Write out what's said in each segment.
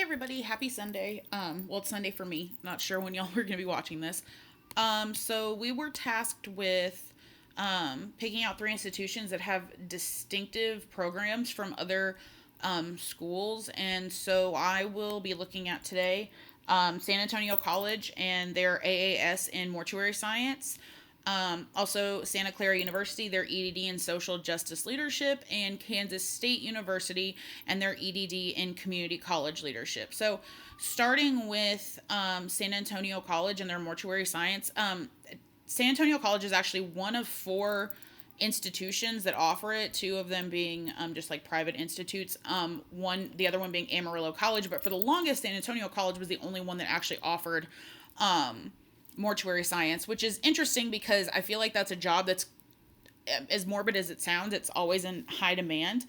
everybody, happy Sunday. Well, it's Sunday for me. Not sure when y'all are going to be watching this. So we were tasked with picking out three institutions that have distinctive programs from other schools. And so I will be looking at today San Antonio College and their AAS in mortuary science. Also, Santa Clara University, their EDD in social justice leadership, and Kansas State University and their EDD in community college leadership. So, starting with San Antonio College and their mortuary science, San Antonio College is actually one of four institutions that offer it. Two of them being just like private institutes. The other one being Amarillo College. But for the longest, San Antonio College was the only one that actually offered mortuary science, which is interesting because I feel like that's a job that's, as morbid as it sounds, it's always in high demand.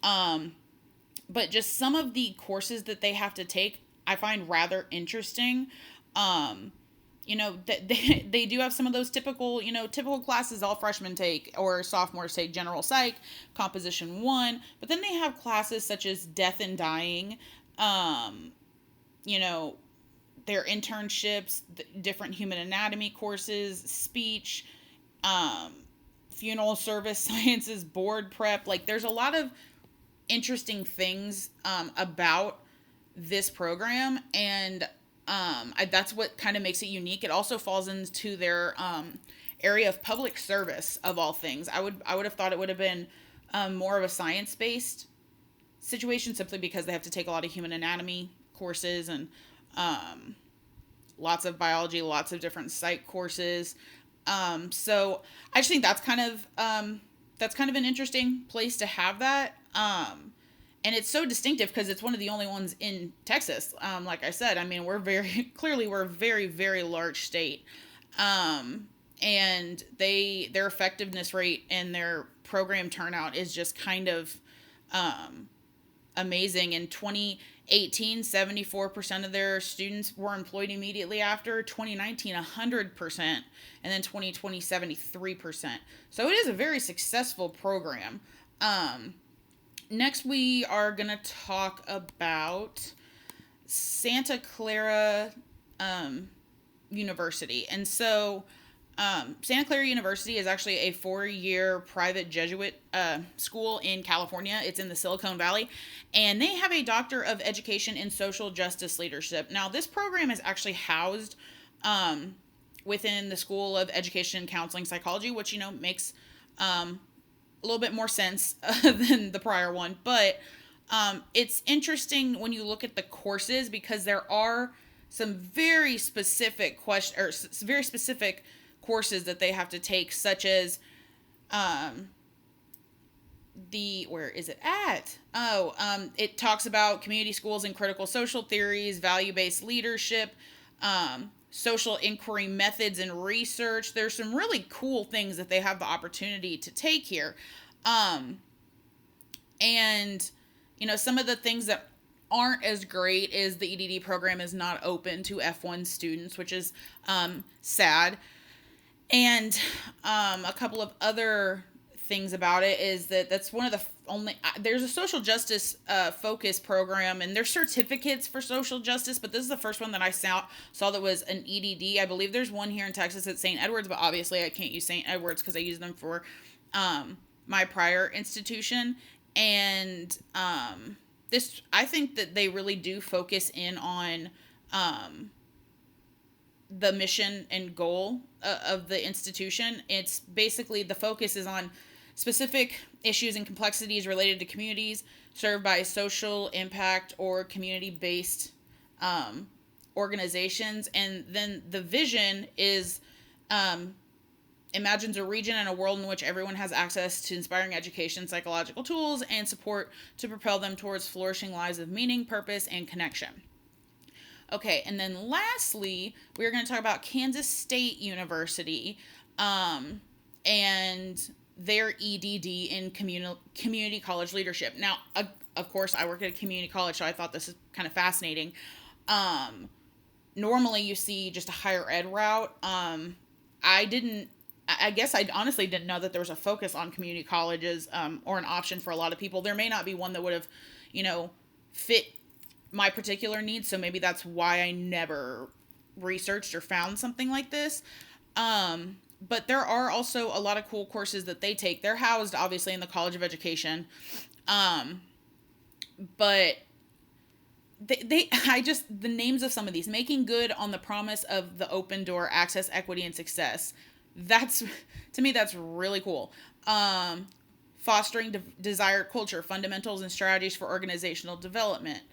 But just some of the courses that they have to take, I find rather interesting. They do have some of those typical classes all freshmen take or sophomores take: general psych, composition one. But then they have classes such as death and dying, you know, their internships, different human anatomy courses, speech, funeral service sciences, board prep. Like, there's a lot of interesting things about this program, and that's what kind of makes it unique. It also falls into their area of public service, of all things. I would have thought it would have been more of a science based situation, simply because they have to take a lot of human anatomy courses and lots of biology, lots of different psych courses. So I just think that's kind of an interesting place to have that. And it's so distinctive because it's one of the only ones in Texas. Like I said, I mean, we're a very, very large state. And their effectiveness rate and their program turnout is just kind of amazing. In 2018, 74% of their students were employed immediately after. 2019, 100%. And then 2020, 73%. So it is a very successful program. Next, we are going to talk about Santa Clara University. And so Santa Clara University is actually a 4-year private Jesuit school in California. It's in the Silicon Valley. And they have a Doctor of Education in Social Justice Leadership. Now, this program is actually housed within the School of Education, Counseling, Psychology, which, makes a little bit more sense than the prior one. But it's interesting when you look at the courses, because there are some very specific very specific courses that they have to take, such as where is it at? It talks about community schools and critical social theories, value-based leadership, social inquiry methods and research. There's some really cool things that they have the opportunity to take here. And, some of the things that aren't as great is the EDD program is not open to F1 students, which is sad. And a couple of other things about it is that's one of the only, there's a social justice focus program, and there's certificates for social justice, but this is the first one that I saw that was an EDD. I believe there's one here in Texas at St. Edwards, but obviously I can't use St. Edwards because I use them for my prior institution. And I think that they really do focus in on the mission and goal of the institution. It's basically, the focus is on specific issues and complexities related to communities served by social impact or community-based organizations. And then the vision is imagines a region and a world in which everyone has access to inspiring education, psychological tools, and support to propel them towards flourishing lives of meaning, purpose, and connection. Okay, and then lastly, we're going to talk about Kansas State University and their EDD in community college leadership. Now, of course, I work at a community college, so I thought this is kind of fascinating. Normally, you see just a higher ed route. I guess I honestly didn't know that there was a focus on community colleges or an option for a lot of people. There may not be one that would have, fit my particular needs, so maybe that's why I never researched or found something like this. But there are also a lot of cool courses that they take. They're housed obviously in the College of Education. Um, but I just, the names of some of these: making good on the promise of the open door, access, equity, and success. That's, to me, that's really cool. Fostering desired culture, fundamentals and strategies for organizational development.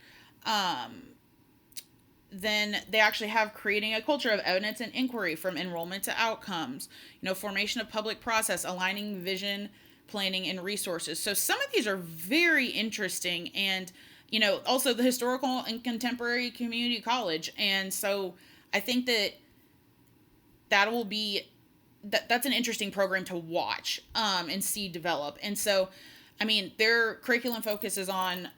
Then they actually have creating a culture of evidence and inquiry, from enrollment to outcomes, formation of public process, aligning vision, planning, and resources. So some of these are very interesting. And also the historical and contemporary community college. And so I think that will be, that's an interesting program to watch, and see develop. And so, I mean, their curriculum focuses on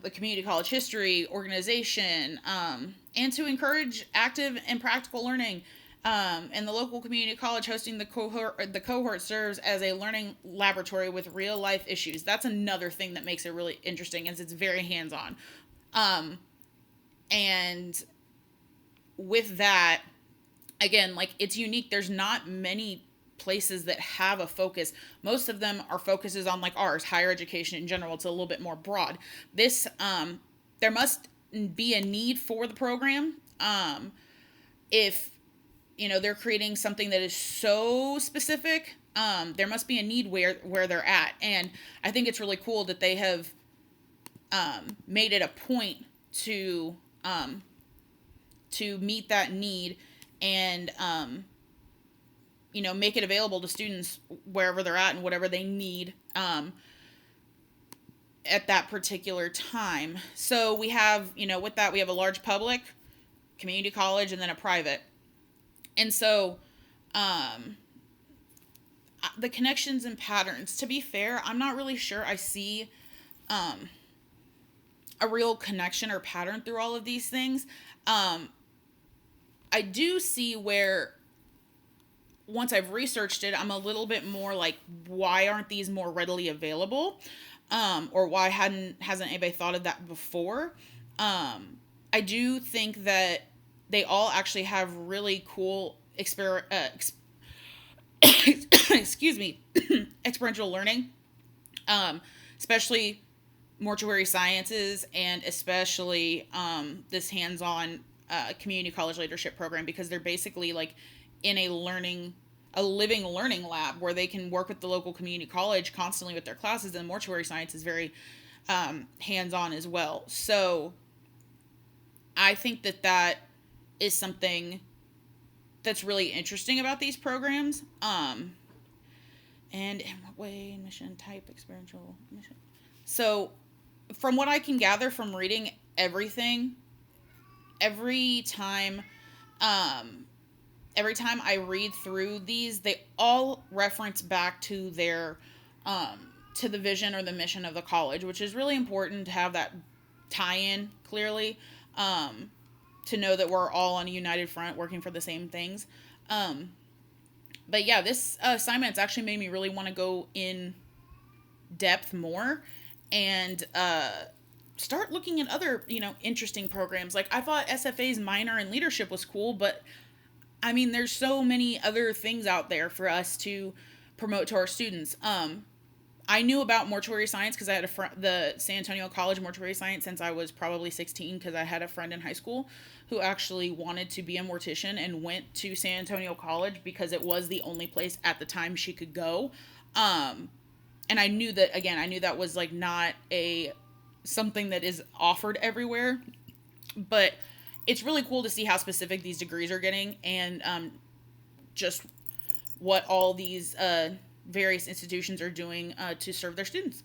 the community college history, organization, and to encourage active and practical learning. And the local community college hosting the cohort serves as a learning laboratory with real life issues. That's another thing that makes it really interesting, is it's very hands on. And with that, again, like, it's unique. There's not many places that have a focus. Most of them are focuses on, like ours, higher education in general. It's a little bit more broad. This, there must be a need for the program. If they're creating something that is so specific, there must be a need where they're at. And I think it's really cool that they have made it a point to meet that need, and make it available to students wherever they're at and whatever they need at that particular time. So we have, with that, we have a large public, community college, and then a private. And so the connections and patterns, to be fair, I'm not really sure I see a real connection or pattern through all of these things. I do see where, once I've researched it, I'm a little bit more like, why aren't these more readily available? Or why hasn't anybody thought of that before? I do think that they all actually have really cool excuse me, experiential learning, especially mortuary sciences, and especially this hands-on community college leadership program, because they're basically like in a living learning lab where they can work with the local community college constantly with their classes. And mortuary science is very hands-on as well. So I think that is something that's really interesting about these programs. And in what way? Mission type, experiential mission. So from what I can gather from reading everything, every time I read through these, they all reference back to their to the vision or the mission of the college, which is really important to have that tie-in clearly, to know that we're all on a united front working for the same things. But yeah, this assignment's actually made me really want to go in depth more and start looking at other, interesting programs. Like, I thought SFA's minor in leadership was cool, but I mean, there's so many other things out there for us to promote to our students. I knew about mortuary science because I had the San Antonio College mortuary science since I was probably 16, because I had a friend in high school who actually wanted to be a mortician and went to San Antonio College because it was the only place at the time she could go. And I knew that was like not something that is offered everywhere, but it's really cool to see how specific these degrees are getting, and just what all these various institutions are doing to serve their students.